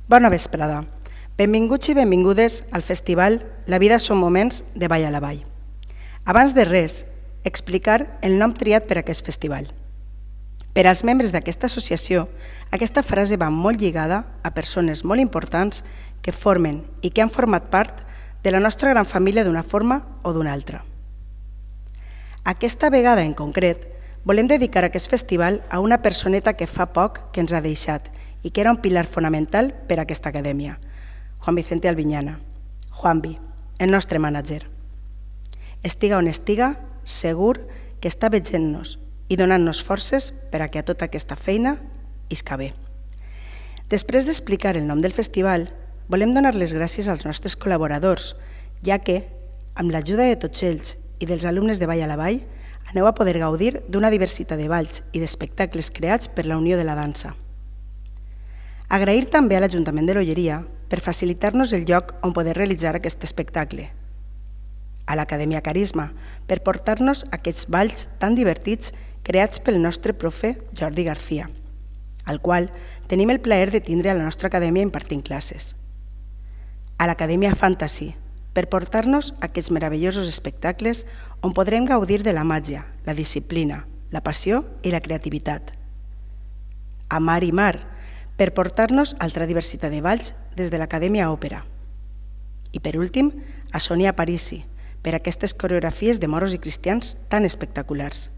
Bona vesprada. Benvinguts i benvingudes al festival La vida són moments de Vall a la Vall. Abans de res, explicar el nom triat per a aquest festival. Per als membres d'aquesta associació, aquesta frase va molt lligada a persones molt importants que formen i que han format part de la nostra gran família d'una forma o d'una altra. Aquesta vegada en concret, volem dedicar aquest festival a una personeta que fa poc que ens ha deixat i que era un pilar fonamental per a aquesta acadèmia, Juan Vicente Albiñana, Juanvi, el nostre mànager. Estiga on estiga, segur que està veient-nos i donant-nos forces per a que a tota aquesta feina isca bé. Després d'explicar el nom del festival, volem donar les gràcies als nostres col·laboradors, ja que, amb l'ajuda de tots ells i dels alumnes de Vall a la Vall, aneu a poder gaudir d'una diversitat de balls i d'espectacles creats per la Unió de la Dansa. Agrair també a l'Ajuntament de l'Olleria per facilitar-nos el lloc on poder realitzar aquest espectacle, a l'Acadèmia Carisma per portar-nos aquests balls tan divertits creats pel nostre profe Jordi García, al qual tenim el plaer de tindre a la nostra acadèmia impartint classes, a l'Acadèmia Fantasy per portar-nos aquests meravellosos espectacles on podrem gaudir de la màgia, la disciplina, la passió i la creativitat, a Mar i Mar per portar-nos altra diversitat de balls des de l'Acadèmia Òpera. I per últim, a Sonia Parisi, per aquestes coreografies de moros i cristians tan espectaculars.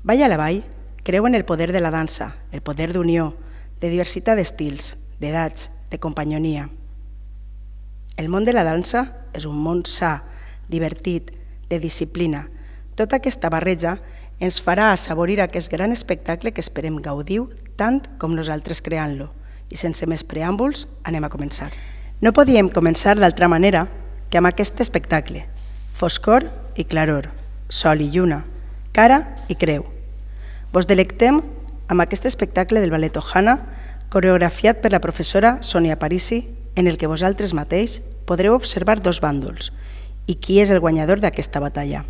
Vall a la Vall creu en el poder de la dansa, el poder d'unió, de diversitat d'estils, d'edats, de companyonia. El món de la dansa és un món sa, divertit, de disciplina. Tota aquesta barreja ens farà assaborir aquest gran espectacle que esperem gaudiu tant com nosaltres creant-lo. I sense més preàmbuls, anem a començar. No podíem començar d'altra manera que amb aquest espectacle. Foscor i claror, sol i lluna, cara i creu. Vos delectem amb aquest espectacle del ballet Ohana, coreografiat per la professora Sonia Parisi, en el que vosaltres mateix podreu observar dos bàndols i qui és el guanyador d'aquesta batalla.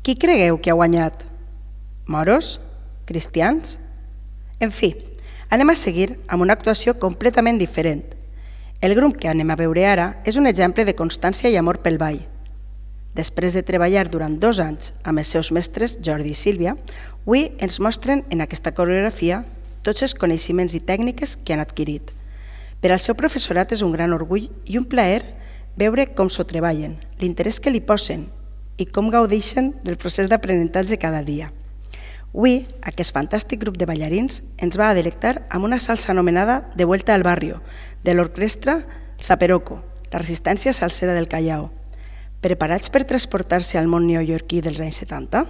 Qui cregueu que ha guanyat? Moros? Cristians? En fi, anem a seguir amb una actuació completament diferent. El grup que anem a veure ara és un exemple de constància i amor pel ball. Després de treballar durant 2 anys amb els seus mestres Jordi i Sílvia, avui ens mostren en aquesta coreografia tots els coneixements i tècniques que han adquirit. Per al seu professorat és un gran orgull i un plaer veure com s'ho treballen, l'interès que li posen i com gaudeixen del procés d'aprenentatge cada dia. Avui, aquest fantàstic grup de ballarins ens va a delectar amb una salsa anomenada De Vuelta al Barrio, de l'orquestra Zaperoco, la resistència salsera del Callao. Preparats per transportar-se al món neoyorquí dels anys 70?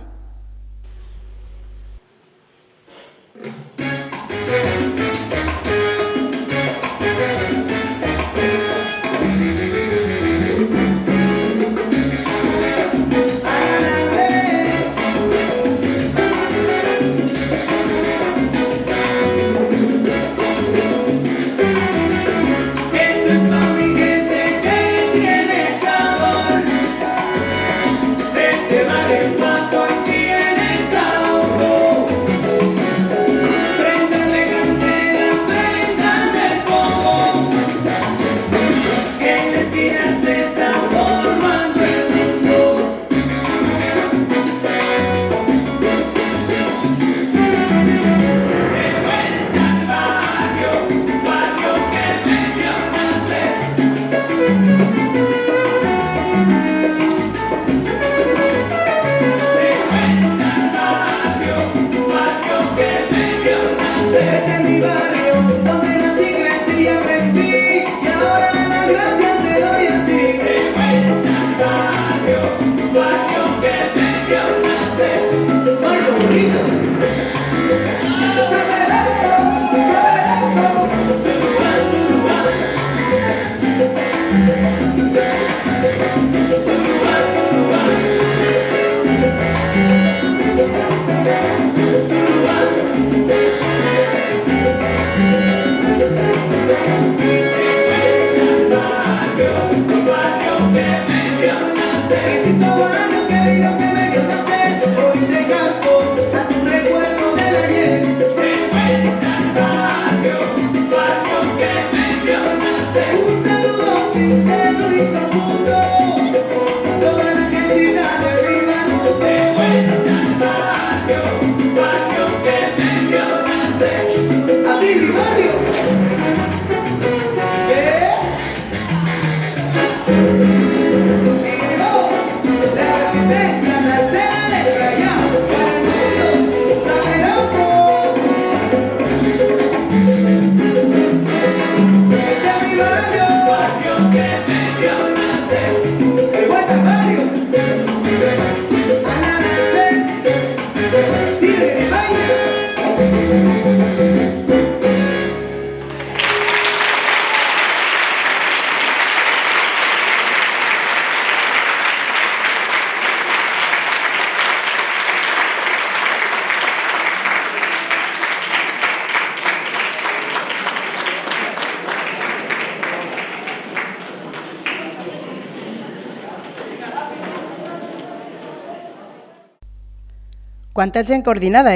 Quanta gent coordinada,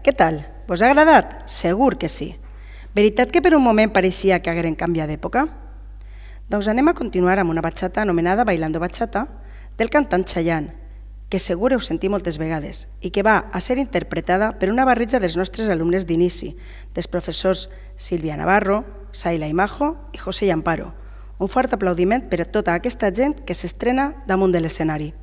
Què tal? Vos ha agradat? Segur que sí. Veritat que per un moment pareixia que hagueren canviat d'època? Doncs anem a continuar amb una bachata anomenada Bailando Bachata del cantant Chayanne, que segur heu sentit moltes vegades i que va a ser interpretada per una barreja dels nostres alumnes d'inici, dels professors Sílvia Navarro, Saila Imajo i José Amparo. Un fort aplaudiment per a tota aquesta gent que s'estrena damunt de l'escenari.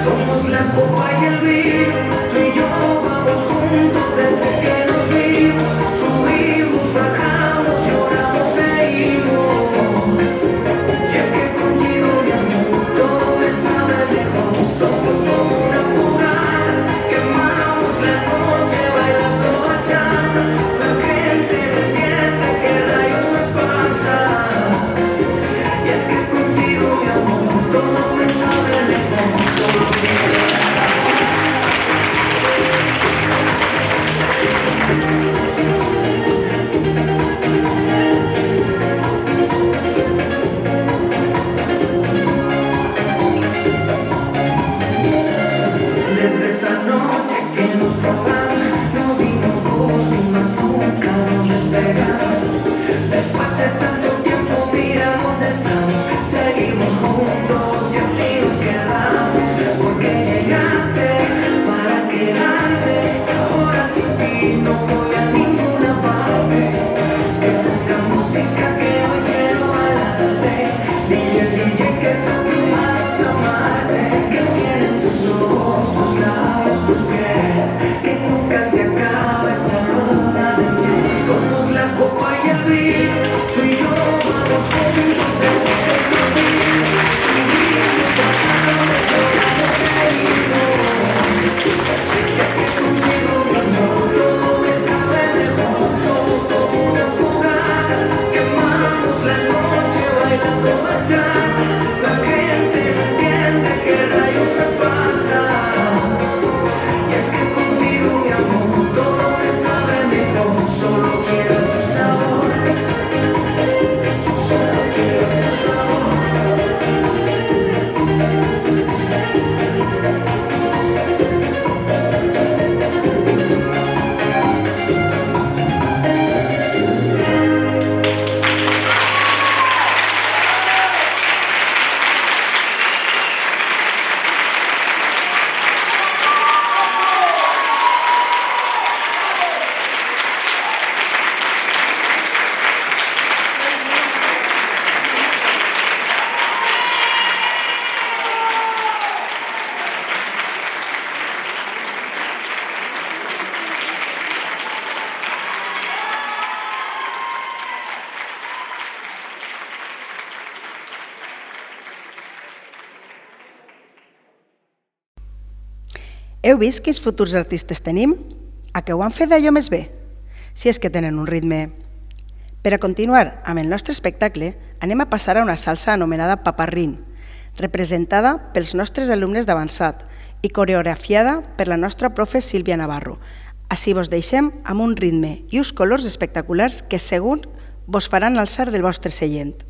Somos la copa y el vino, tú y yo vamos juntos desde que nos vimos. Heu vist quins futurs artistes tenim? A què ho han fet d'allò més bé? Si és que tenen un ritme. Per a continuar amb el nostre espectacle, anem a passar a una salsa anomenada paparrín, representada pels nostres alumnes d'avançat i coreografiada per la nostra profe Sílvia Navarro. Així vos deixem amb un ritme i uns colors espectaculars que segur vos faran alçar del vostre seient.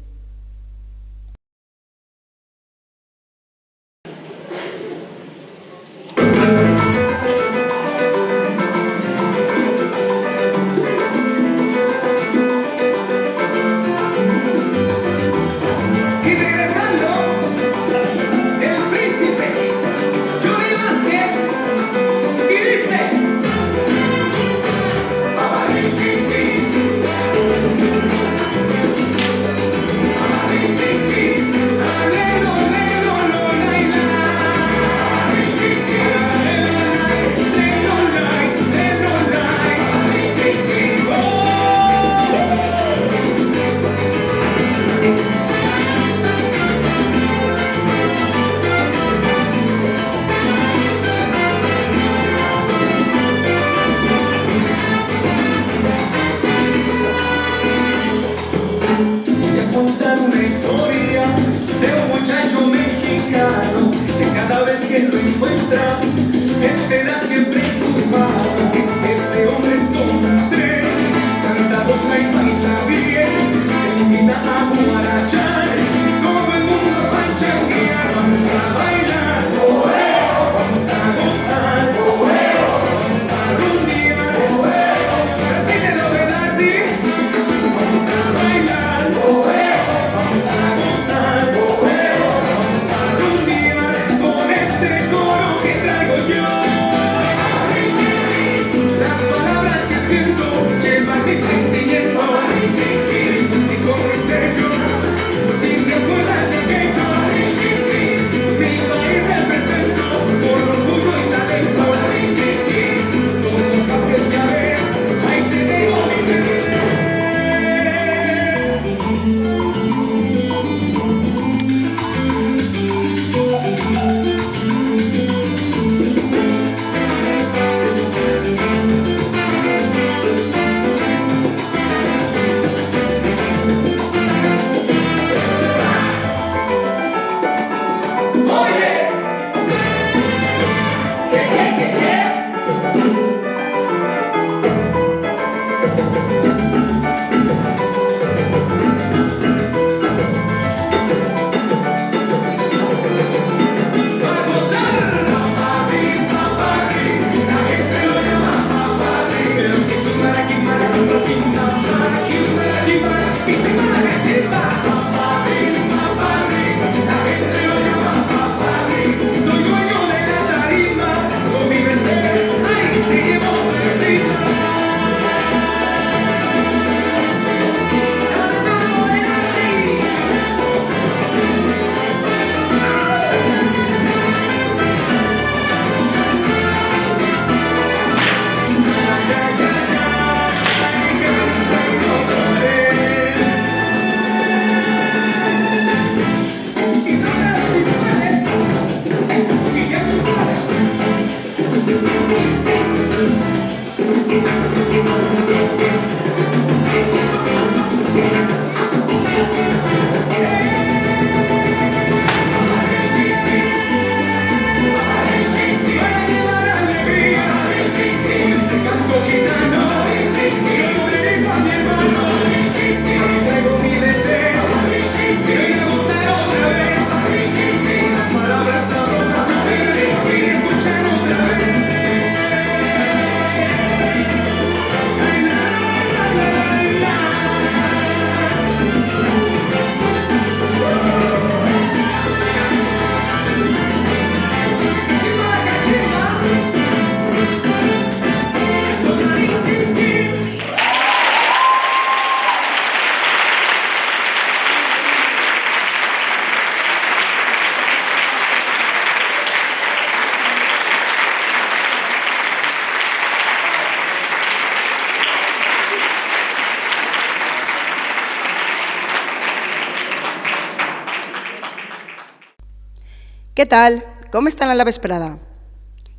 Què tal? Com estan a la vesprada?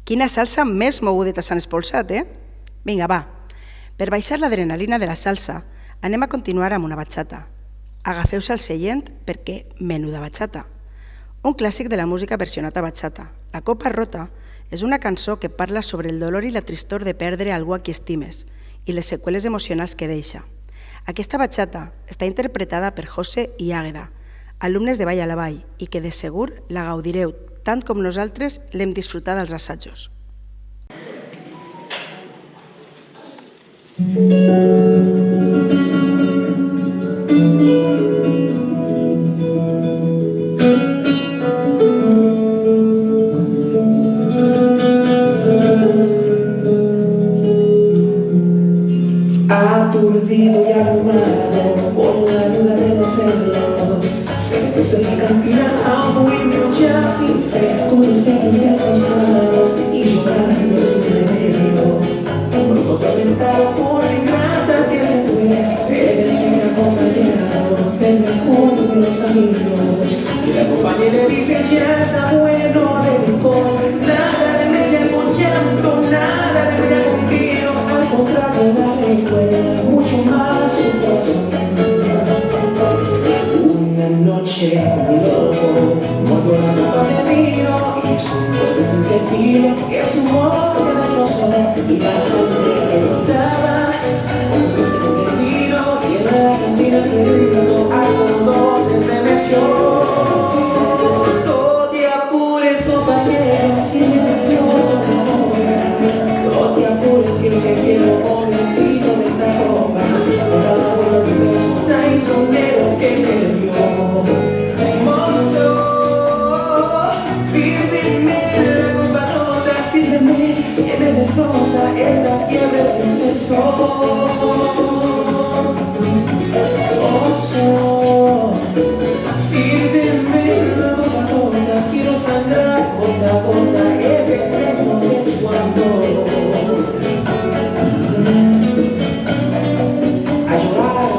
Quina salsa més mogudeta s'han expulsat, eh? Vinga, va. Per baixar l'adrenalina de la salsa, anem a continuar amb una batxata. Agafeu-se al seient perquè menuda batxata. Un clàssic de la música versionat a batxata. La copa rota és una cançó que parla sobre el dolor i la tristor de perdre algú a qui estimes i les seqüeles emocionals que deixa. Aquesta batxata està interpretada per José i Águeda, alumnes de Ball a la Vall, i que de segur la gaudireu tant com nosaltres l'hem disfrutat als assajos. Aturdido y abrumado por la duda de no serlo, sé que desde la cantina amo y mucha sin fe, con los dedos destrozados y llorando en su remedio. Un grupo tormentado por la ingrata que se fue, eres mi acompañado, el mejor de los amigos. Y la compañía le dice ya está bueno de licor, nada de media con llanto, nada de media con vino, al contrario dale cuenta, mucho más su corazón. Una noche con un loco, mordió la copa de vino y su voz un tequila que su boca me destrozó y la sangre que brotaba cuando se con el vino y en la cantina se gritó a todos se estremeció. No te apures compañero, si me destrozo la boca, no te apures que te quiero con el vino de esta copa, con la boca de un beso traicionero que me dio. Mozo, sírveme la copa rota, sírveme que me destroza esta fiebre de incesto. Mozo, sírveme la copa rota, quiero sangrar gota a gota, el veneno de su amor. A llorar.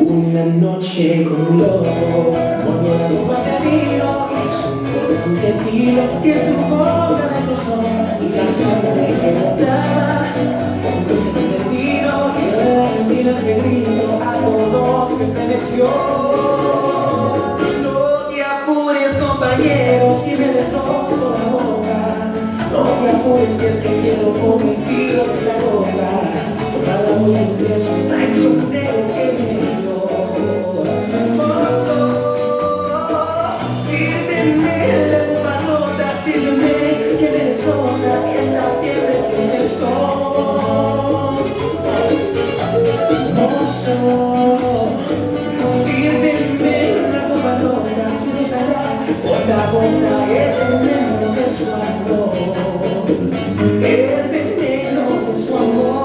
Una noche con un lobo, mordió la copa de vino y su voz un tequila que su boca destrozó y la sangre que brotaba cuando se con el vino y en la cantina se gritó a todos se estremeció. No te apures compañero si me destrozo la boca, no te apures si es que quiero convencido de esta boca, por la voy a un beso traicionero que me dio. Sírveme la copa rota, sírveme que me destroza esta fiebre que es esto. Mozo, sírveme la copa rota, quiero sanar gota a gota el veneno de su amor, el veneno de su amor.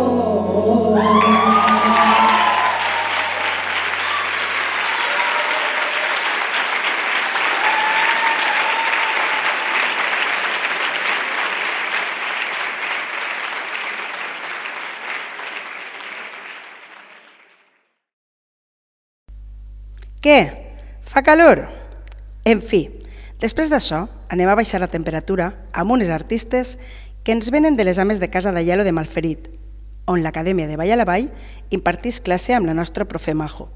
Què? Fa calor? En fi, després d'això anem a baixar la temperatura amb unes artistes que ens venen de les ames de casa d'Aielo de Malferit, on l'Acadèmia de Ball a la Vall impartís classe amb la nostra profe Majo,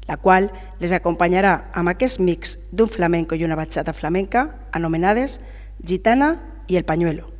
la qual les acompanyarà amb aquest mix d'un flamenco i una batxata flamenca anomenades Gitana i el Pañuelo.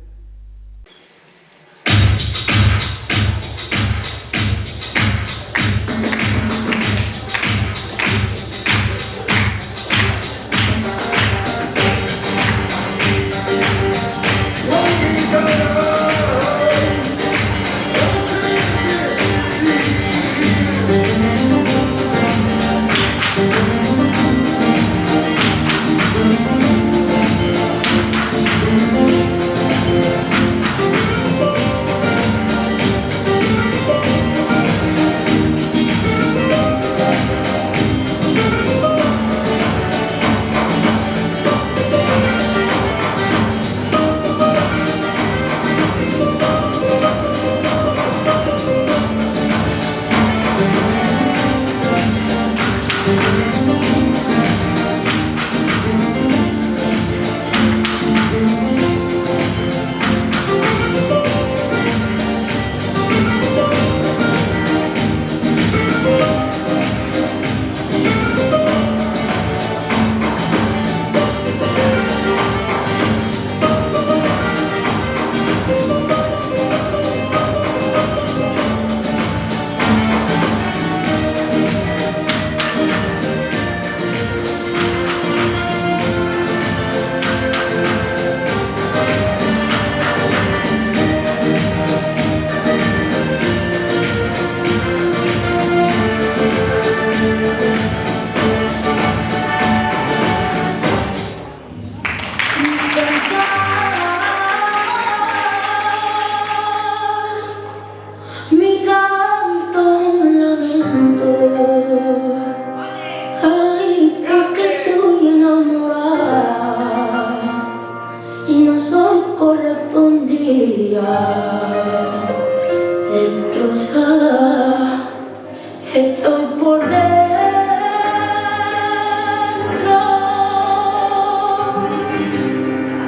destrozada, estoy por dentro.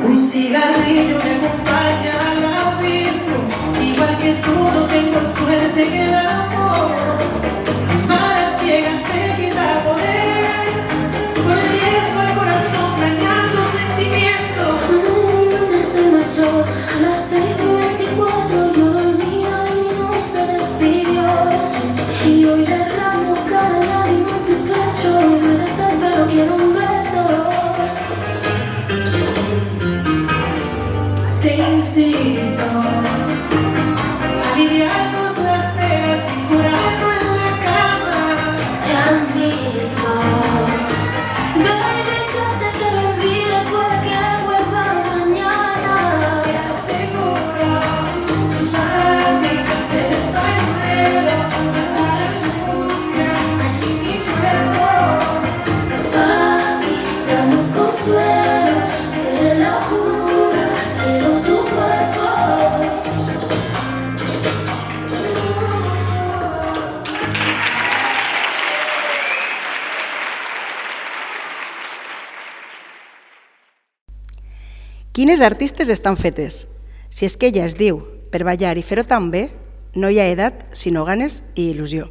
Un cigarrillo me acompaña al aviso, igual que tú no tengo suerte en el amor. Malas ciegas te quita poder, por riesgo al corazón dañando sentimientos. Se marchó a las 6:24, yo dormía y no se despidió. Y hoy derramo cada lágrima en tu pecho. Me desespero, quiero un beso. Te incito a aliviarnos las penas y curarnos en la cama. Te admito, baby, se hace que lo olvide, puede que vuelva mañana. Te aseguro, mami, que se el pañuelo, mata la angustia aquí en mi cuerpo. Papi, dame un consuelo, seré la jura, quiero tu cuerpo. Quines artistes estan fetes? Si és que ella es diu per ballar i fer-ho tan bé, no hi ha edat, sinó ganes i il·lusió.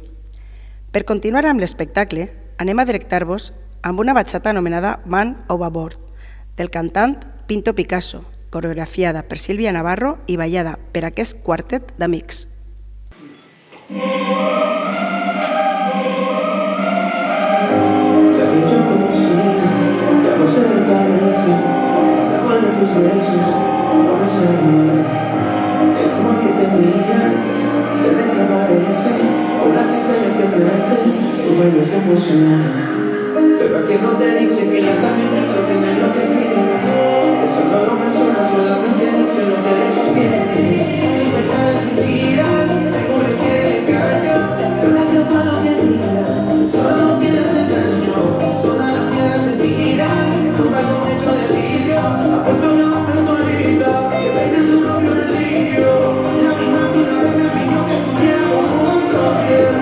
Per continuar amb l'espectacle, anem a delectar-vos amb una bachata anomenada Man Overboard, del cantant Pinto Picasso, coreografiada per Sílvia Navarro i ballada per aquest quartet d'amics. La que yo conocía ya no se me parece. El sabor de tus besos no me sabe mal. El amor que tenías se desaparece. Con las estrellas que meten suben ese emocional. Pero a que no te dice que yo también pienso tener lo que tienes. Eso no lo menciona, solamente dice lo que le conviene. Si me caes y tiras, seguro que le engaño. Pero es que solo que diga, solo no quieres engaño. Todas las piedras se tiran, tu barco hecho de vidrio. Apuesto que un beso solito, que reine su propio delirio. La misma vida me pidió que estuviéramos juntos, yeah.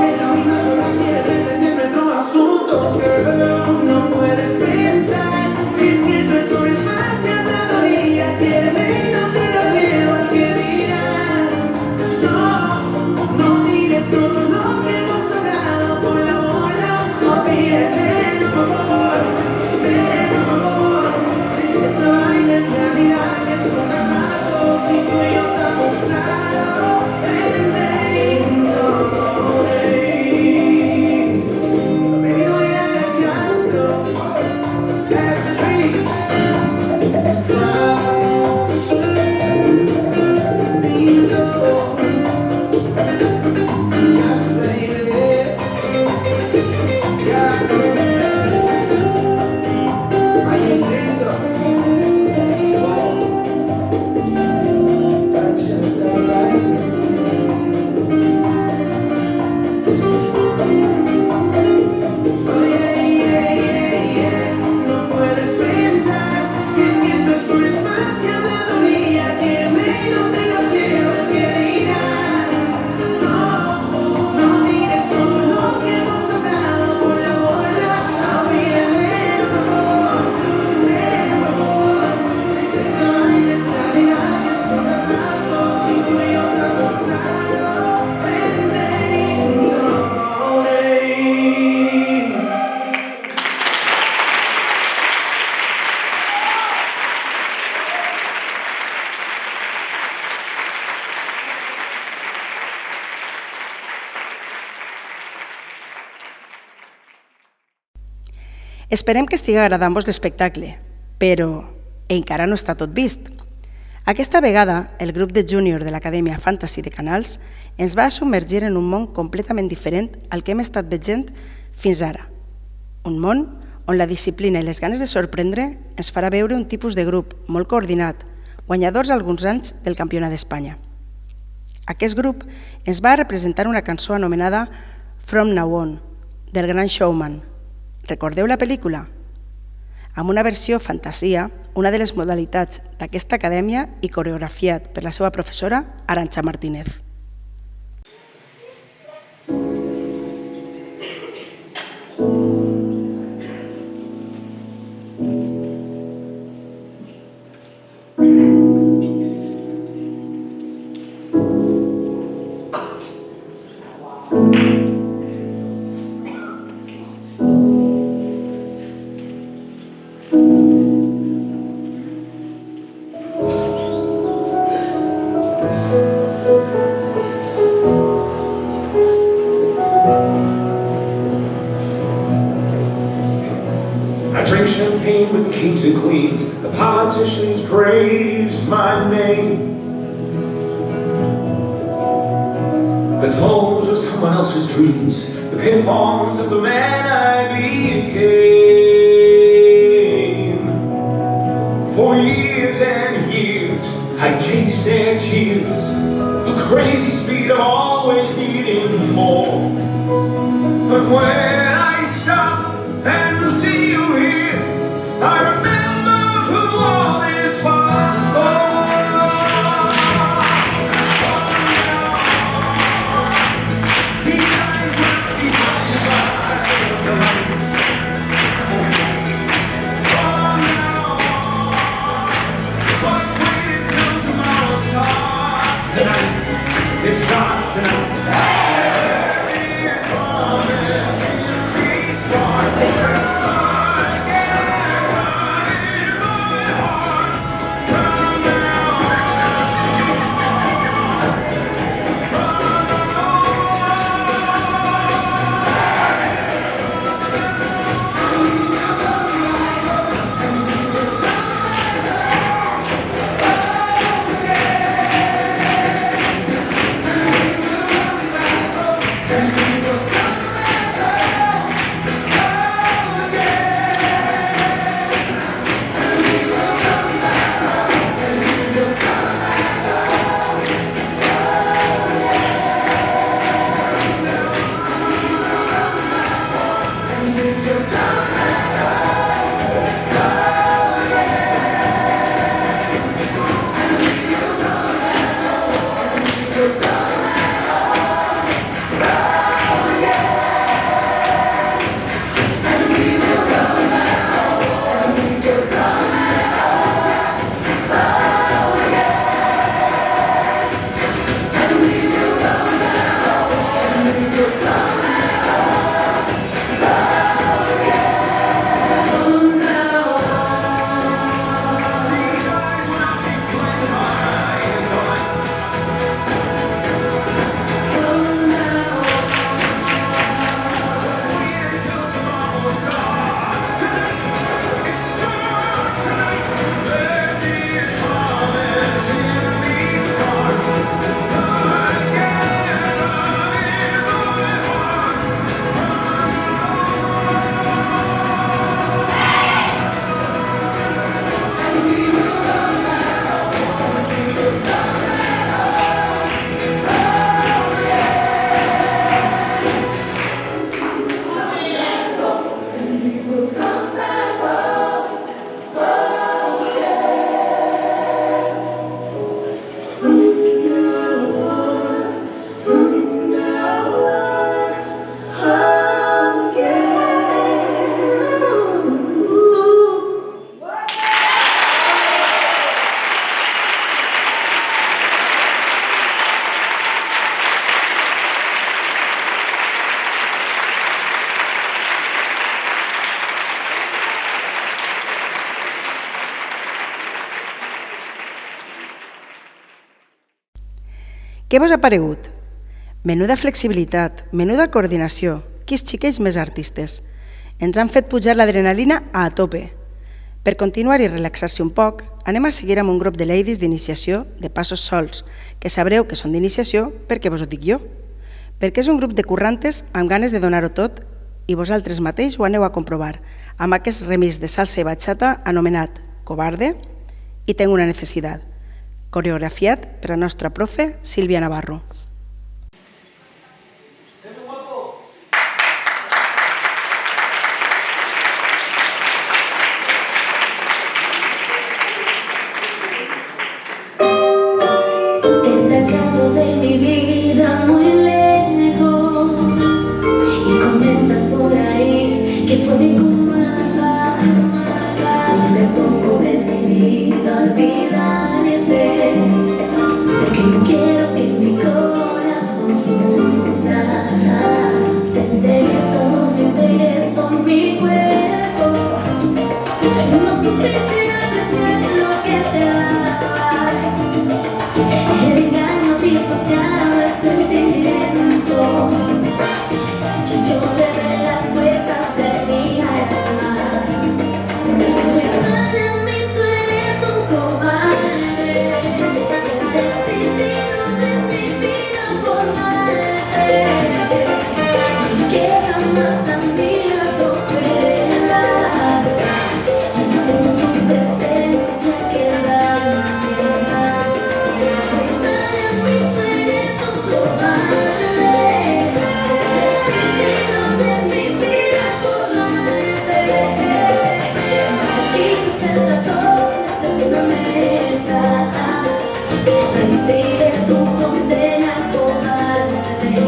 Es la misma cosa que quiere meterse en nuestros asuntos, girl. No puedes pensar que siento eso es más que todavía. Quiéreme y no tengas miedo al que dirán. No tires todo lo que hemos logrado por la bola. No pides perdón. Esa vaina en realidad es un abrazo. Si tú y yo estamos claros, pero ya me canso. That's free. Yes, baby. Yeah. Ahí entiendo. Bachata rising. Oh yeah. No puedes pensar que siento eso es más que habladuría. Quiéreme y no tengas miedo al que dirán. No mires todo lo que hemos logrado por la bola. Esa vaina en realidad es un abrazo. Si tú y yo estamos claros, Esperem que estigui agradant-vos l'espectacle, però encara no està tot vist. Aquesta vegada, el grup de júnior de l'Acadèmia Fantasy de Canals ens va submergir en un món completament diferent al que hem estat veient fins ara. Un món on la disciplina i les ganes de sorprendre ens farà veure un tipus de grup molt coordinat, guanyadors alguns anys del Campionat d'Espanya. Aquest grup ens va representar una cançó anomenada From Now On, del Gran Showman. Recordeu la pel·lícula? amb una versió fantasia, una de les modalitats d'aquesta acadèmia i coreografiat per la seva professora Arantxa Martínez. I drink champagne with kings and queens. The politicians praise my name. The homes of someone else's dreams, the pin forms of the man I became. For years and years, I chased their cheers, the crazy speed of always needing more. But when I stop and see you here, I remember who all this was for. These eyes will be blinded by the lights. Oh, now, what's waiting till tomorrow starts tonight? It starts tonight. Què vos ha paregut? Menuda flexibilitat, menuda coordinació, quins xiquets més artistes. Ens han fet pujar l'adrenalina a tope. Per continuar i relaxar-se un poc, anem a seguir amb un grup de ladies d'iniciació de passos sols, que sabreu que són d'iniciació perquè vos ho dic jo. Perquè és un grup de currantes amb ganes de donar-ho tot i vosaltres mateix ho aneu a comprovar amb aquest remix de salsa i bachata anomenat Cobarde i Tengo una necesidad, coreografiat per la nostra profe Sílvia Navarro. sacado de mi vida muy lejos y comentas por ahí que fue mi culpa. Y me pongo decidida a olvidarte, porque no quiero que mi corazón sufra. Te entregué todos mis besos, mi cuerpo. No supiste apreciar lo que te daba. El engaño pisoteaba el sentimiento. Yo cerré las puertas de mi alma. Hoy para mí tú eres un cobarde. El destino de mi vida por darte, que jamás a mi lado fueras. Sin tu presencia quedarme. Hoy para mí tú eres un cobarde. El destino de mi vida por darte. Quise ser la torre en una mesa. Recibe tu condena, cobarde.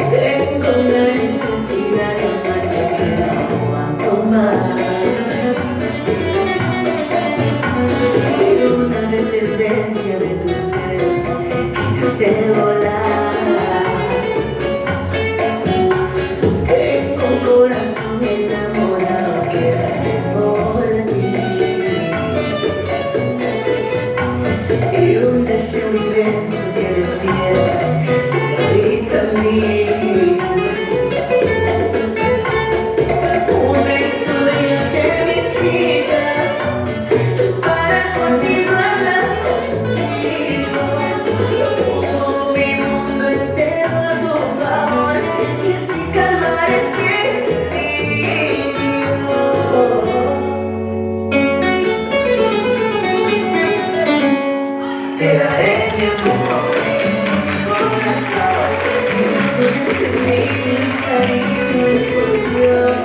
Tengo la necesidad de amarte que no aguanto más, y una dependencia de tus besos que me hace volar. Tengo un corazón enamorado que late por ti, y un deseo inmenso que despiertas ahorita a mí. Una historia se escrita para continuarla contigo. Pongo mi mundo entero a tu favor y así calmar este delirio. Te daré mi amor, mi corazón, desde mi cariño y por Dios.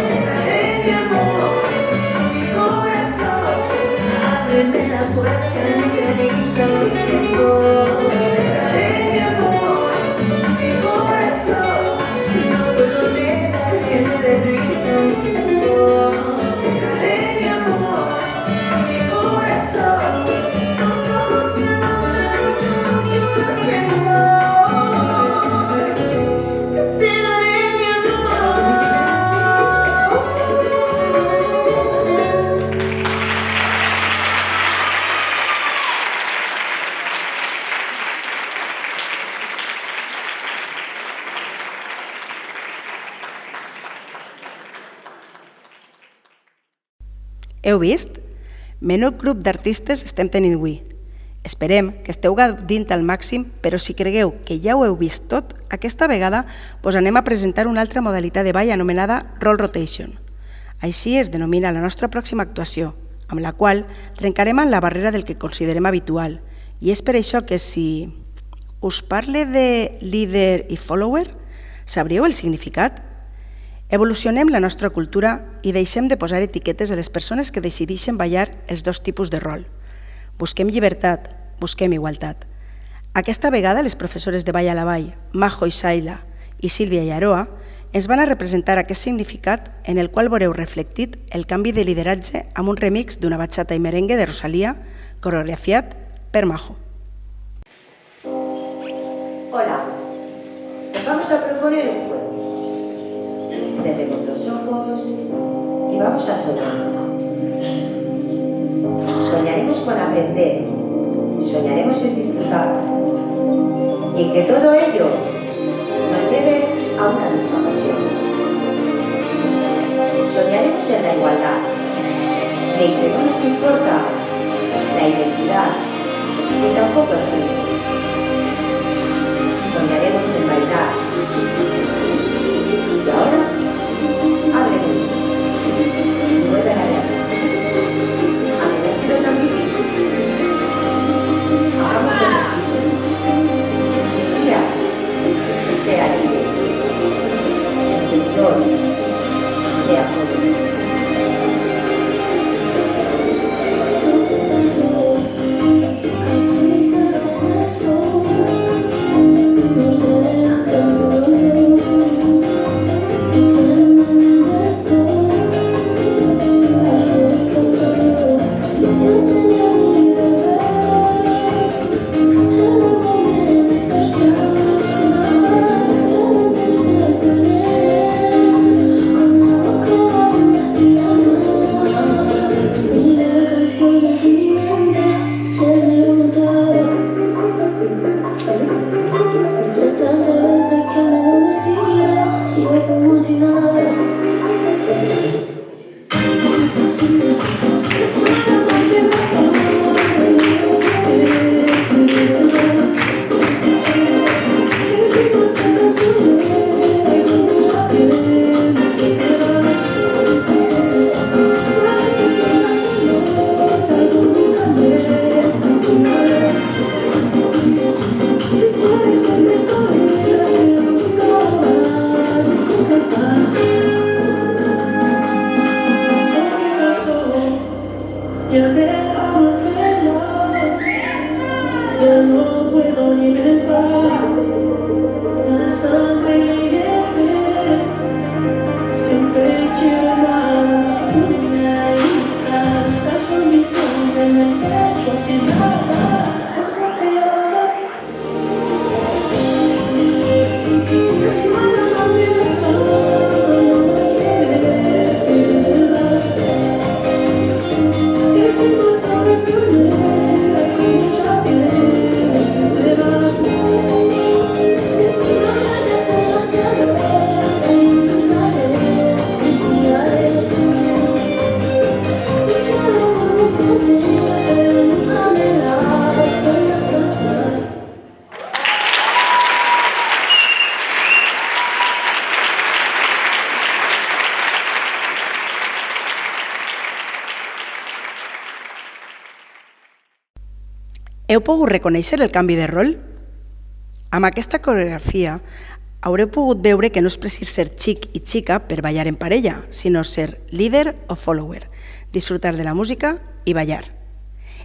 Te daré mi amor, mi corazón, ábreme la puerta de mi granita contigo. Te daré mi amor, mi corazón, no puedo negar que me derrita mi tiempo. Te daré mi amor, mi corazón, los ojos que aman mucho más que amor. Te daré mi amor. Heu vist? Menut grup d'artistes estem tenint avui. Esperem que esteu gaudint al màxim, però si cregueu que ja ho heu vist tot, aquesta vegada us anem a presentar una altra modalitat de ball anomenada Roll Rotation. Així es denomina la nostra pròxima actuació, amb la qual trencarem la barrera del que considerem habitual, i és per això que si us parle de líder i follower, sabríeu el significat? Evolucionem la nostra cultura i deixem de posar etiquetes a les persones que decideixen ballar els dos tipus de rol. Busquem llibertat, busquem igualtat. Aquesta vegada les professores de Ball a la Vall, Majo i Saila i Sílvia i Aroa, ens van a representar aquest significat en el qual veureu reflectit el canvi de lideratge amb un remix d'una bachata i merengue de Rosalía, coreografiat per Majo. Hola, os vamos a proponer un juego. Cerremos los ojos y vamos a soñar. Soñaremos con aprender soñaremos en disfrutar y en que todo ello nos lleve a una misma pasión. Soñaremos en la igualdad, y en que no nos importa la identidad ni tampoco el género. Soñaremos en bailar. Y ahora, hablemos de vuelve a la realidad. A mí me ha sido tan difícil. Hagamos lo posible. Mi día sea libre. El Señor sea joven. Heu pogut reconèixer el canvi de rol? Amb aquesta coreografia haureu pogut veure que no és precís ser xic i xica per ballar en parella, sinó ser líder o follower, disfrutar de la música i ballar.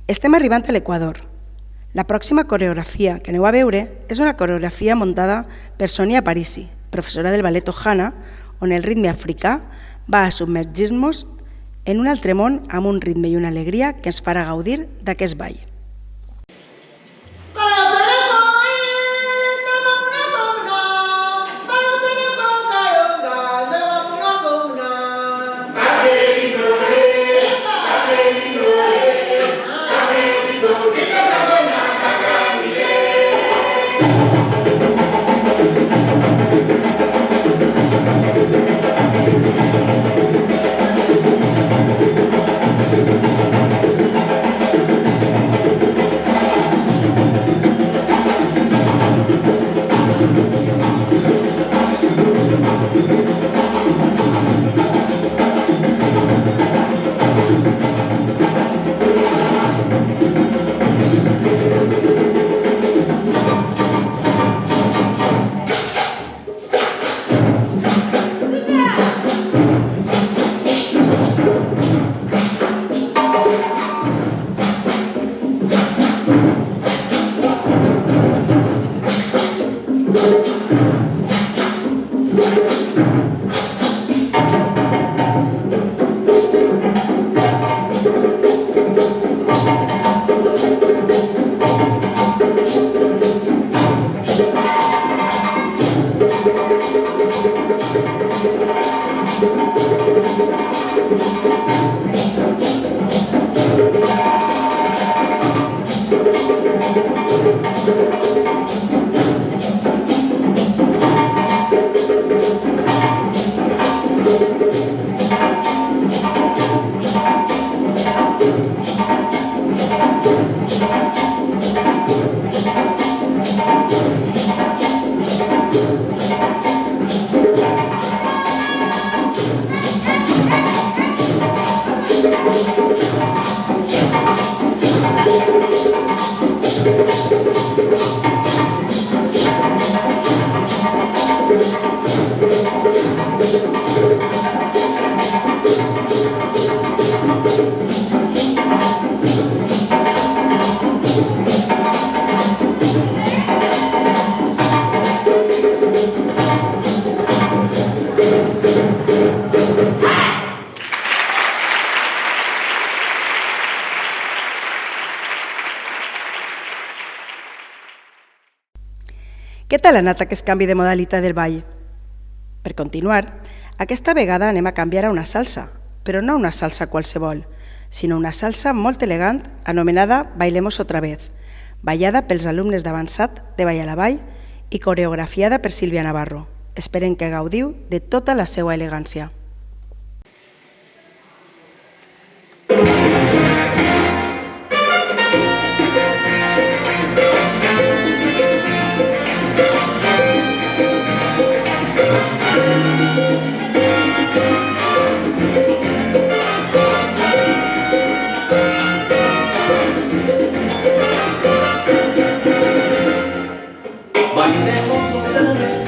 Estem arribant a l'Equador. La pròxima coreografia que aneu a veure és una coreografia muntada per Sonia Parisi, professora del ballet Ohana, on el ritme africà va a submergir-nos en un altre món amb un ritme i una alegria que ens farà gaudir d'aquest ball. Què tal ha anat aquest canvi de modalitat del ball? Per continuar, aquesta vegada anem a canviar a una salsa, però no una salsa qualsevol, sinó una salsa molt elegant anomenada Bailemos otra vez, ballada pels alumnes d'avançat de Ball a la Vall i coreografiada per Sílvia Navarro. Esperem que gaudiu de tota la seva elegància. Bailemos otra vez,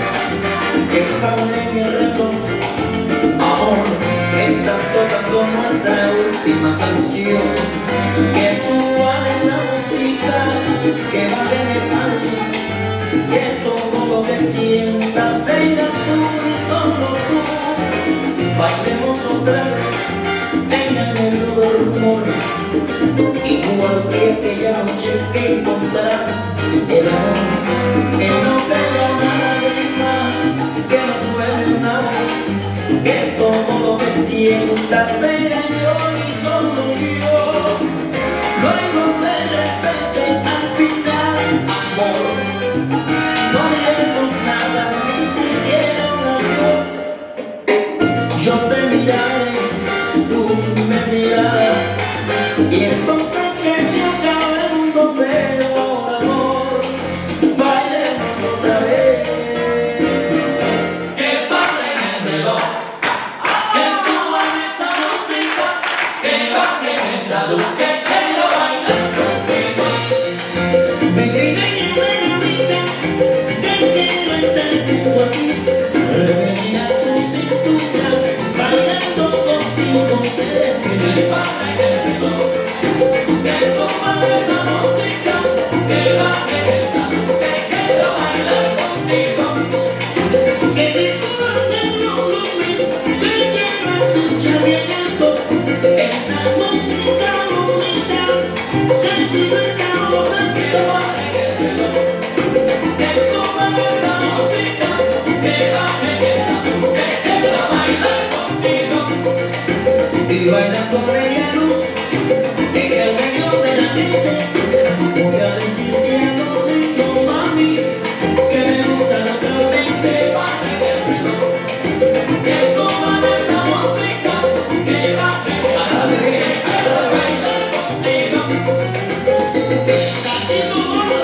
que están en el reloj. Amor, están tocando nuestra última canción. Que suba esa música, que baje esa luz, que todo lo que sientas sea tú y solo tú. Bailemos otra vez en el medio del rumor, igual que aquella noche que encontramos el amor. Que no caiga una lágrima, que no suene una voz, que todo lo que sientas sea yo y solo yo. Luego de repente al final, amor, no diremos nada, ni siquiera un adiós. Yo te miraré, tú me mirarás, y entonces que se acabe el mundo, pero ahora amor, bailemos otra vez. Que paren el reloj, que suban esa música, que bajen esa luz, que quiero bailar contigo. Me griten y me griten, que quiero estar junto a ti. Revenía tu cintura, bailando contigo, seré feliz. Paren el reloj, que suban esa música, que bajen esa luz, que quiero bailar contigo. Que disfruten los hombres, que quiero escuchar bien alto esa música bonita, que tú estamos aquí. Que bajen el reloj, que suban esa música, que bajen esa luz, que quiero bailar contigo. Y bailando bella luz, en el medio de la gente, voy a decirte a todito, mami, que me gusta naturalmente. Bajen el reloj, que suban esa música, que bajen esa luz, que quiero bailar contigo. Cachito gordo.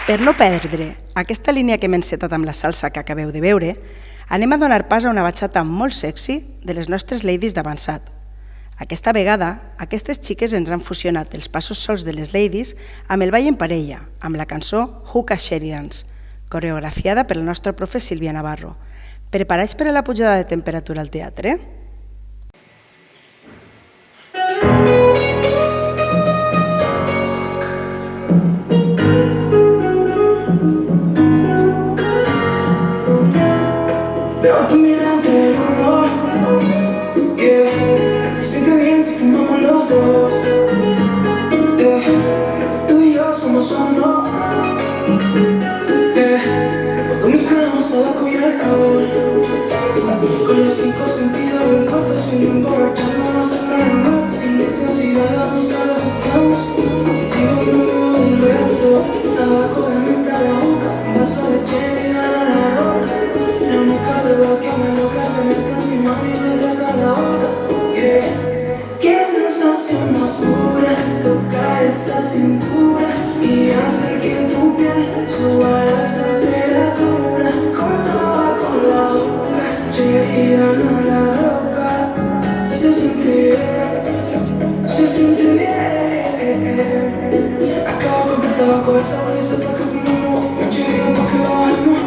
Per no perdre aquesta línia que hem encetat amb la salsa que acabeu de veure, anem a donar pas a una batxata molt sexy de les nostres ladies d'avançat. Aquesta vegada, aquestes xiques ens han fusionat els passos sols de les ladies amb el ball en parella, amb la cançó Hookah Sheridans, coreografiada per la nostra profe Sílvia Navarro. Preparats per a la pujada de temperatura al teatre? Veo tu mirada entre el uno, yeah. Te siente bien si fumamos los dos, yeah. Tú y yo somos uno, yeah. Cuando mezclamos tabaco y alcohol, con los 5 sentidos en cuatro, sin emborracharnos, sin necesidad de abusar, aceptamos. Contigo no veo un reto, tabaco de menta a la boca, un vaso de cherry a la roca. La única duda que me logra tenerte encima y besarte la boca, yeah. Qué sensación más pura, tocar esa cintura y hacer que tu piel suba la temperatura. Con tabaco en la boca, cherry a la roca. Se siente bien, se siente bien. Acabo con tu tabaco, el sabor ese pa' que fumamos, el cherry pa' que lo bajemos.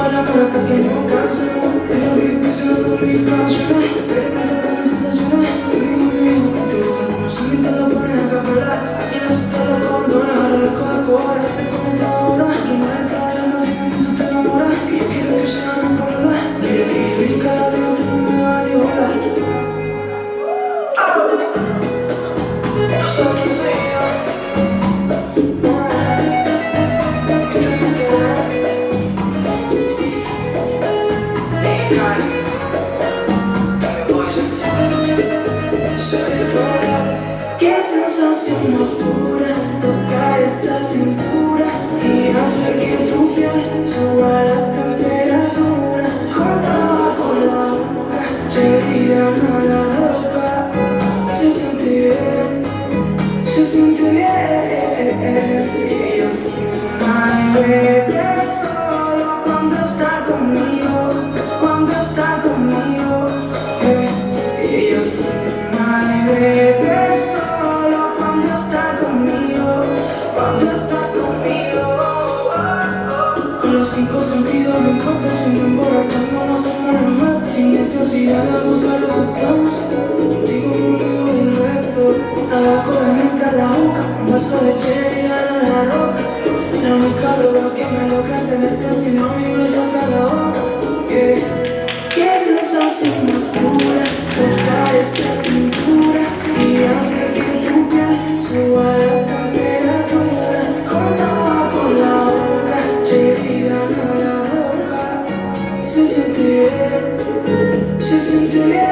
La carta que no cansamos, pero vi pensando mis canciones, experimentando las sensaciones. Te digo que te gusta como si me te lo pones a capelar. Aquí no se te lo condona, ahora dejo de cobrar, que te como toda hora. Aquí no hay problema si tú te enamoras, que yo quiero que sea mi problema. Y brinca la vida, tú no me das ni bola. Tú sabes quién soy yo. Qué sensación más pura, tocar esa cintura y hacer que tu piel suba la temperatura. Con tabaco en la boca, cherry a la roca. Se siente bien, se siente bien. Y ella fuma y bebe solo cuando está conmigo, cuando está conmigo. Ella fuma y bebe solo cuando está conmigo, cuando está conmigo. Con los 5 sentidos no importa si me emborrachamos, no hacemos nada, sin necesidad de abusar, resultamos. Contigo no veo el resto, tabaco de menta a la boca, un vaso de cherry a la roca. La única droga que me logra tenerte encima y besarte la boca, yeah. Qué sensación más pura, tocar esa cintura y hacer que tu piel suba la temperatura. Con tabaco en la boca, cherry a la roca. Se siente bien, se siente bien.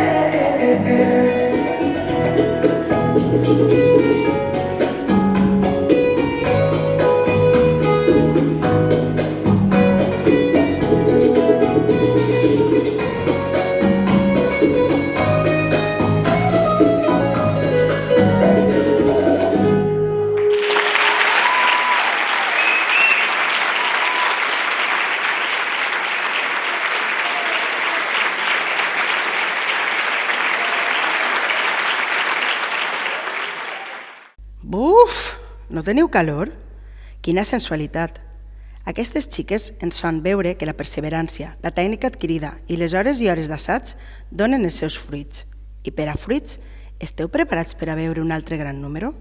Buf! No teniu calor? Quina sensualitat! Aquestes xiques ens fan veure que la perseverància, la tècnica adquirida i les hores i hores d'assaig donen els seus fruits. I per a fruits, esteu preparats per a veure un altre gran número?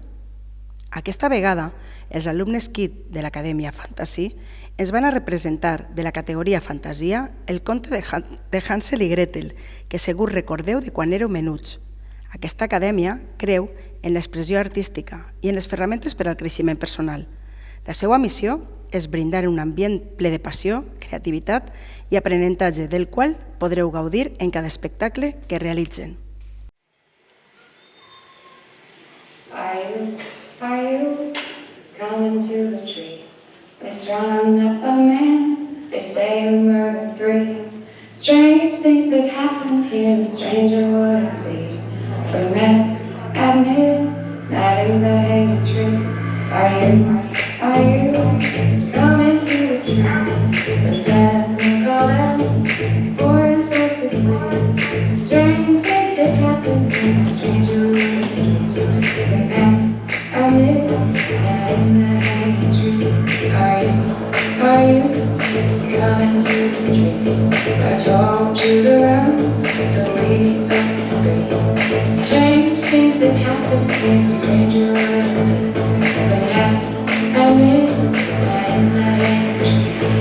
Aquesta vegada, els alumnes KID de l'Acadèmia Fantasy ens van a representar de la categoria Fantasia el conte de Hansel i Gretel, que segur recordeu de quan éreu menuts. Aquesta acadèmia creu en l'expressió artística i en les ferramentes per al creixement personal. La seva missió és brindar un ambient ple de passió, creativitat i aprenentatge del qual podreu gaudir en cada espectacle que realitzen. Are you coming to the tree? They strung up a man, they say a murder 3. Strange things that happen here, the stranger would it be if we met at midnight in the hanging tree? Are you coming to the train? But Dad will call out for us both to flee. Strange things that happen when a stranger will be back. I knew that in the hanging tree. Are you coming to the tree? I told you to run, so we both can breathe. Strange things that happen when a stranger will be. I knew that in the hanging tree.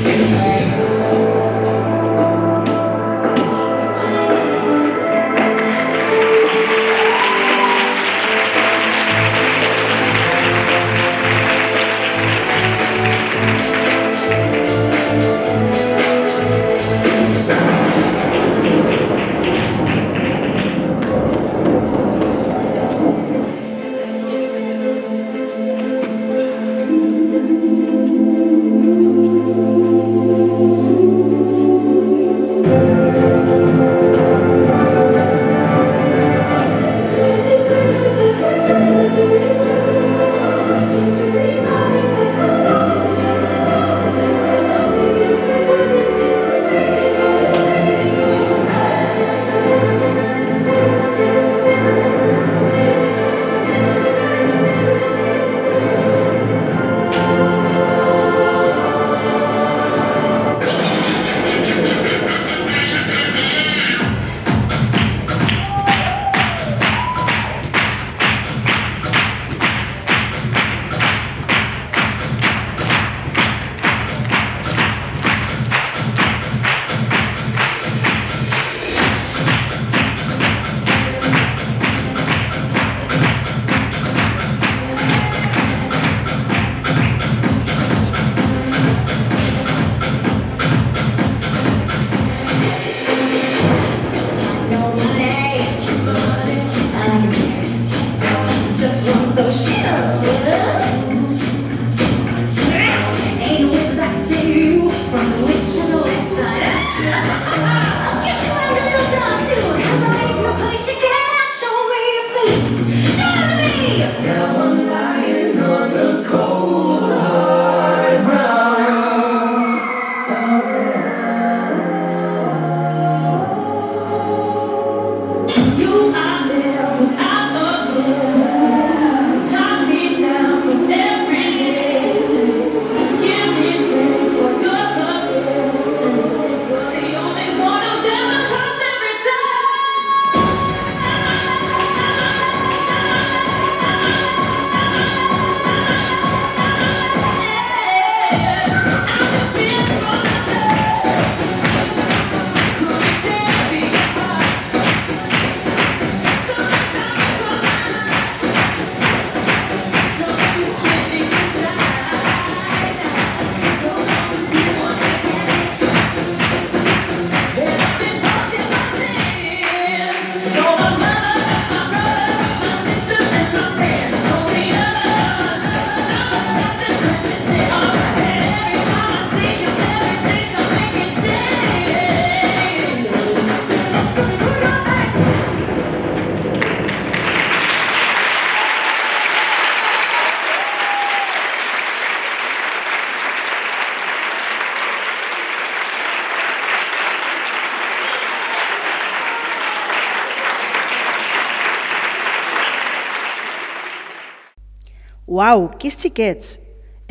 Uau, quins xiquets!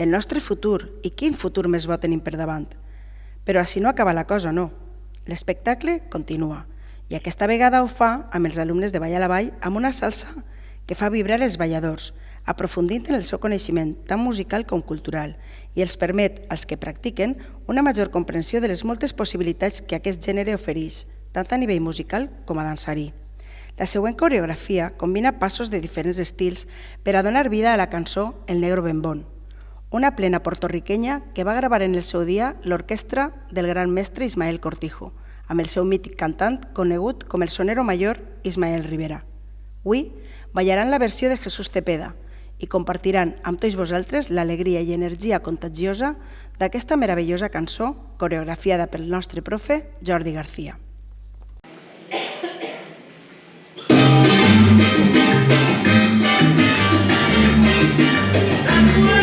El nostre futur, i quin futur més bo tenim per davant. Però així no acaba la cosa, no. L'espectacle continua, i aquesta vegada ho fa amb els alumnes de Ball a la Vall amb una salsa que fa vibrar els balladors, aprofundint en el seu coneixement tant musical com cultural, i els permet, als que practiquen, una major comprensió de les moltes possibilitats que aquest gènere ofereix, tant a nivell musical com a dansarí. La següent coreografia combina passos de diferents estils per a donar vida a la cançó El Negro Bembón, una plena portorriquenya que va gravar en el seu dia l'orquestra del gran mestre Ismael Cortijo, amb el seu mític cantant conegut com el sonero mayor Ismael Rivera. Avui ballaran la versió de Jesús Cepeda i compartiran amb tots vosaltres l'alegria i energia contagiosa d'aquesta meravellosa cançó coreografiada pel nostre profe Jordi García. I'm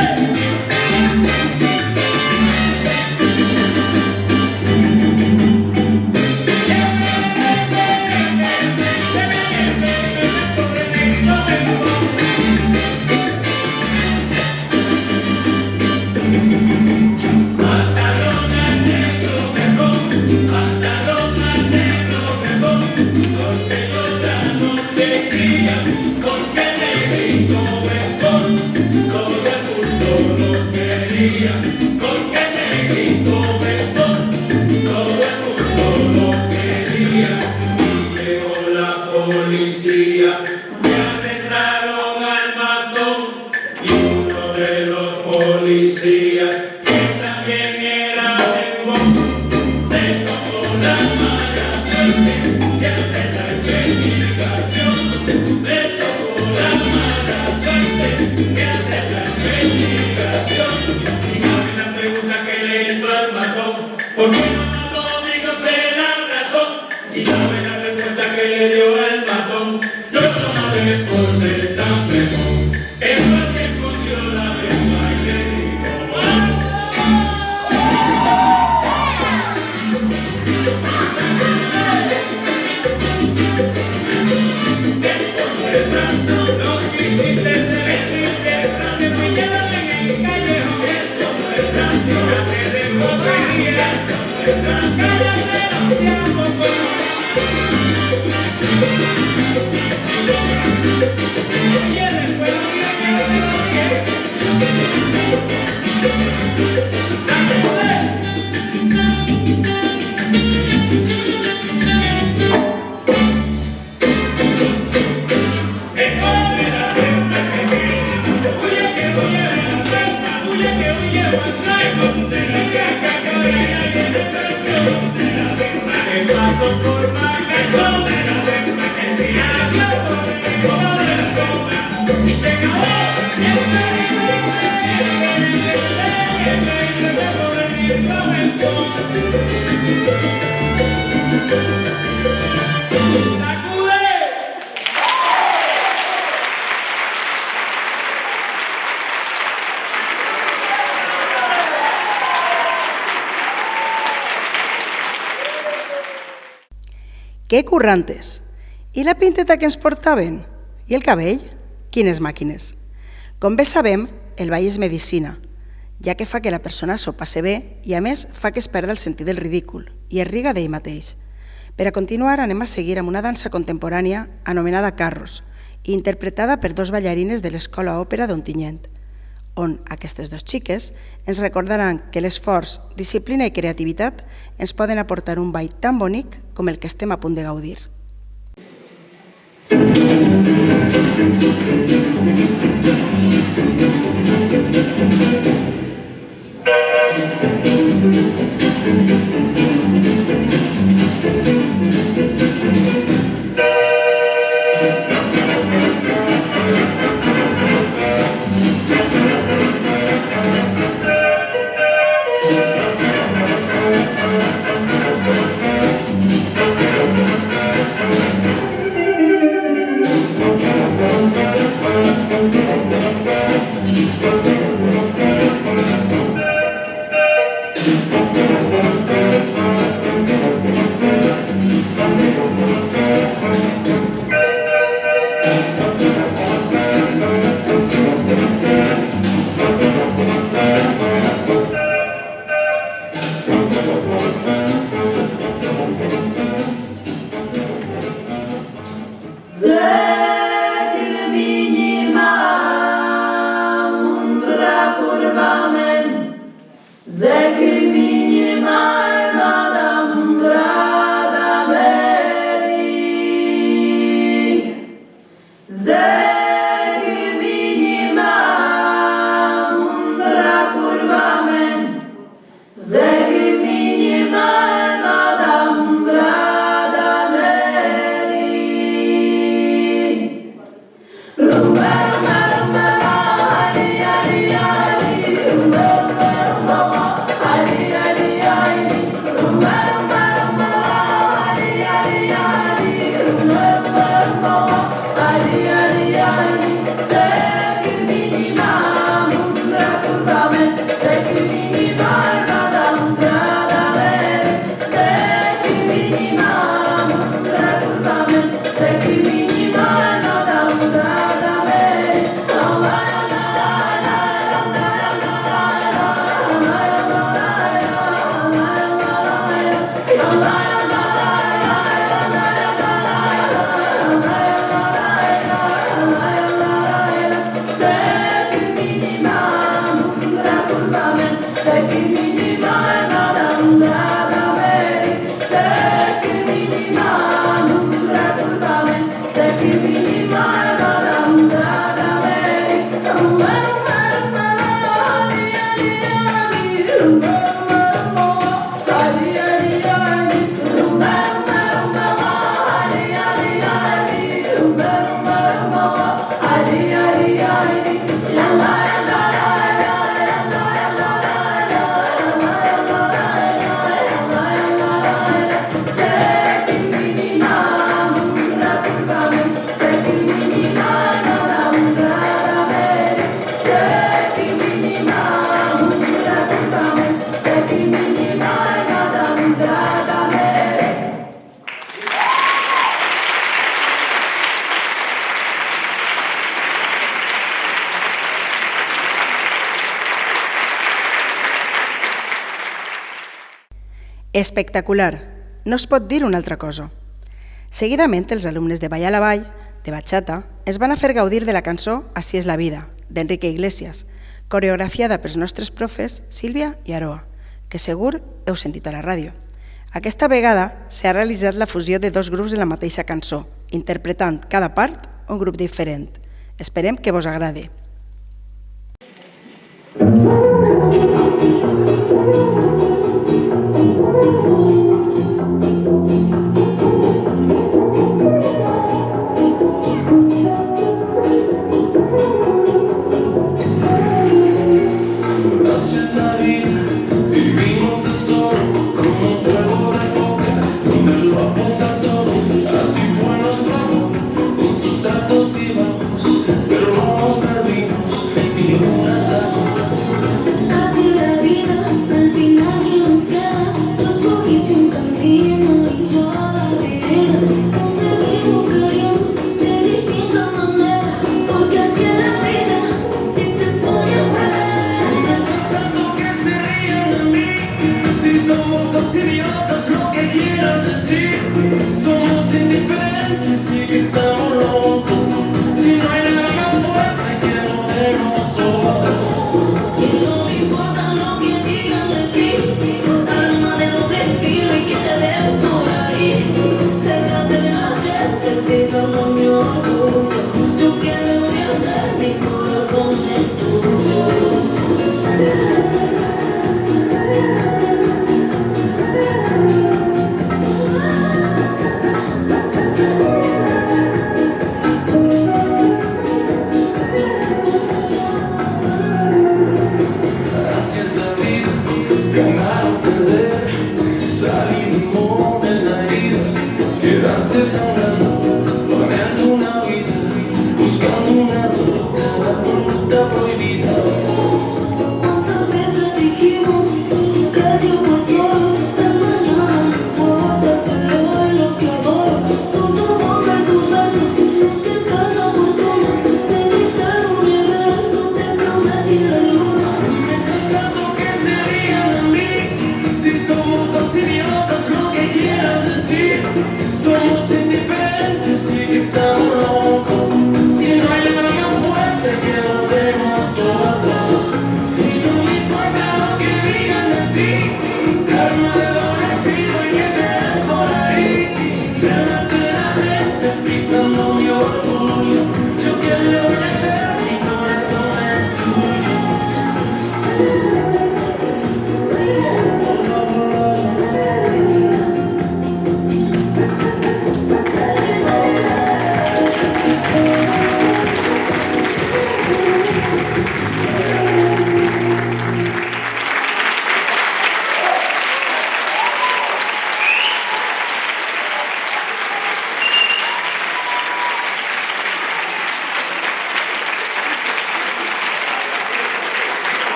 Y sabe la respuesta que le dio el matón. Yo lo maté por ser tan pejón. Él fue el que escondió la verdad y le dijo: eso fue razón, no quisiste decirte, te pillaron en el callejón. Eso fue razón, ya te dejo venir. Eso fue razón, cállate, no te amo, oye, después no digas que no te lo quiero. Dale, joder. Esconde la pena que tiene, huye que huye la pena, huye que huye Juan. Esconde la caca que orilla tiene el pecho, esconde la pena que paso por más. Esconde la pena que tira la pena, esconde la pena y te acabó. Que currantes! I la pinteta que ens portaven? I el cabell? Quines màquines! Com bé sabem, el ball és medicina, ja que fa que la persona s'ho passe bé i a més fa que es perda el sentit del ridícul i es riga d'ell mateix. Per a continuar anem a seguir amb una dansa contemporània anomenada Carros, interpretada per dos ballarines de l'Escola Òpera d'Ontinyent, on aquestes dos xiques ens recordaran que l'esforç, disciplina i creativitat ens poden aportar un ball tan bonic com el que estem a punt de gaudir. Espectacular! No es pot dir una altra cosa. Seguidament, els alumnes de Ball a la Vall, de bachata, es van a fer gaudir de la cançó Así es la vida, d'Enrique Iglesias, coreografiada pels nostres profes Sílvia i Aroa, que segur heu sentit a la ràdio. Aquesta vegada s'ha realitzat la fusió de dos grups de la mateixa cançó, interpretant cada part un grup diferent. Esperem que vos agrade.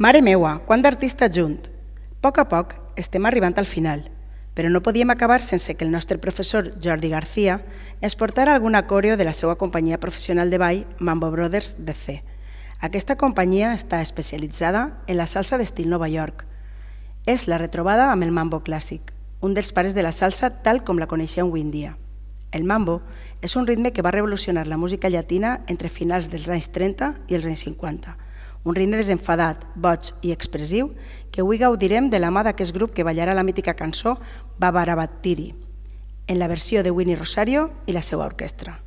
Mare meua, quant d'artistes junt! A poc estem arribant al final, però no podíem acabar sense que el nostre professor Jordi García ens portara alguna coreo de la seva companyia professional de ball Mambo Brothers DC. Aquesta companyia està especialitzada en la salsa d'estil Nova York. És la retrobada amb el mambo clàssic, un dels pares de la salsa tal com la coneixem avui en dia. El mambo és un ritme que va revolucionar la música llatina entre finals dels anys 30 i els anys 50, un ritme desenfadat, boig i expressiu que avui gaudirem de la mà d'aquest grup que ballarà la mítica cançó Babarabattiri, en la versió de Winnie Rosario i la seva orquestra.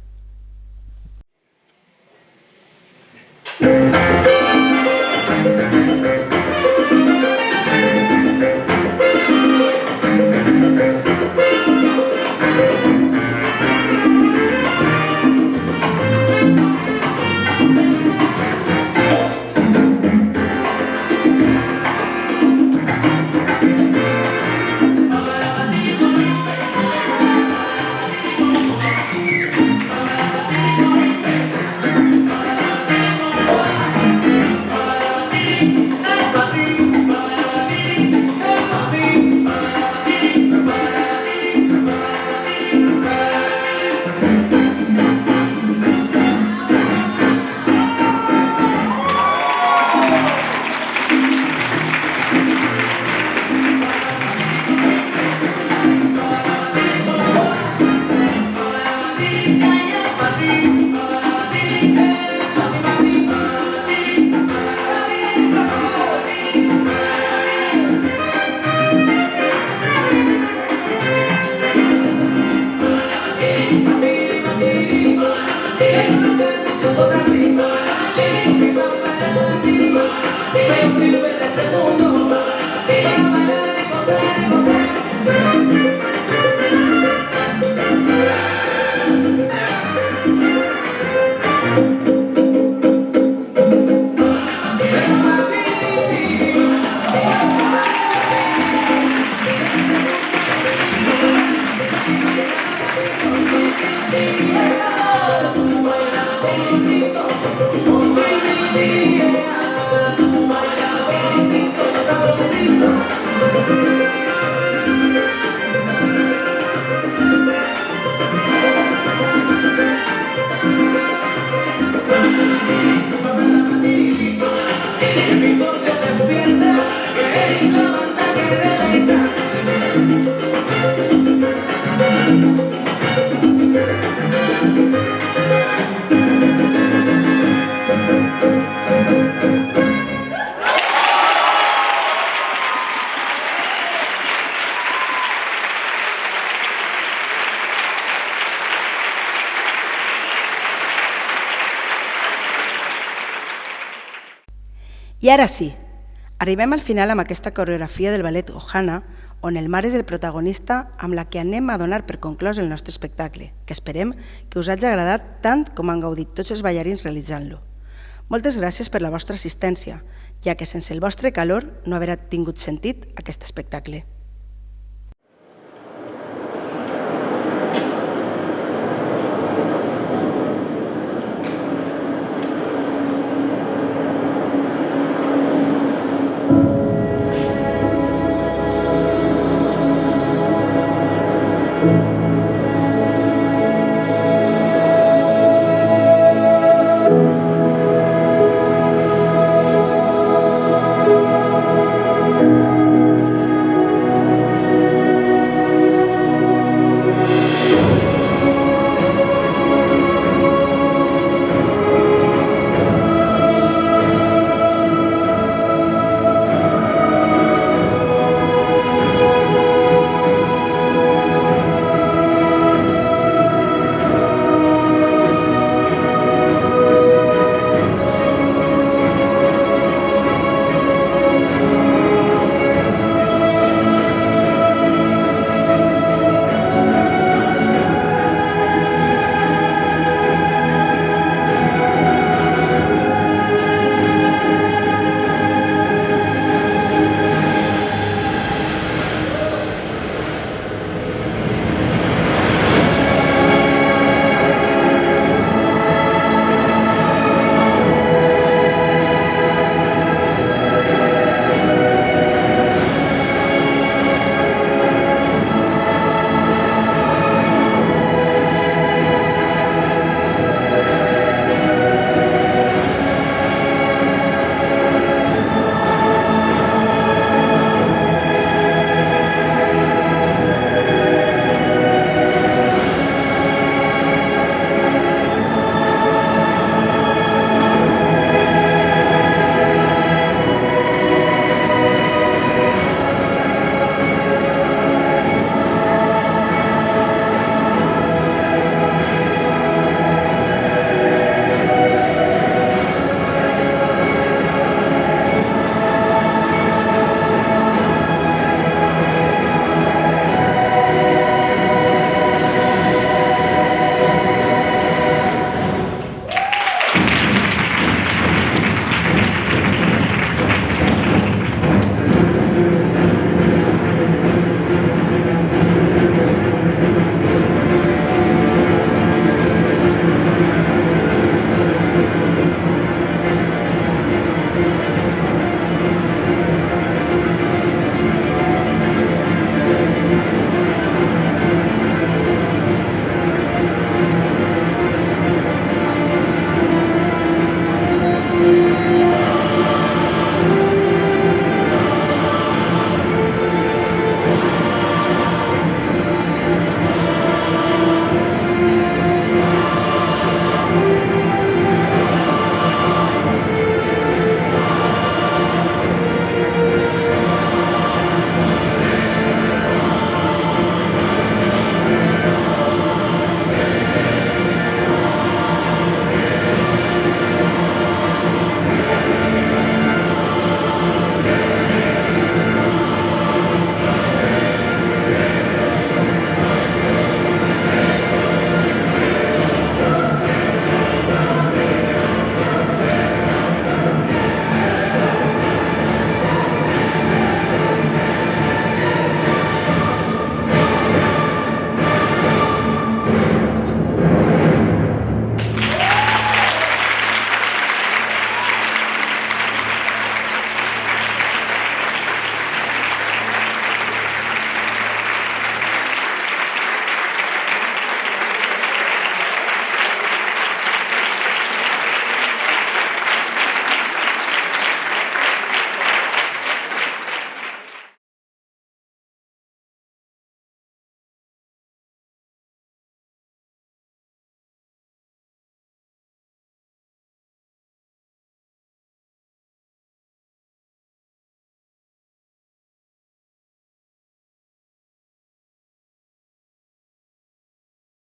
I ara sí, arribem al final amb aquesta coreografia del ballet Ohana, on el mar és el protagonista amb la que anem a donar per conclòs el nostre espectacle, que esperem que us hagi agradat tant com han gaudit tots els ballarins realitzant-lo. Moltes gràcies per la vostra assistència, ja que sense el vostre calor no haurà tingut sentit aquest espectacle.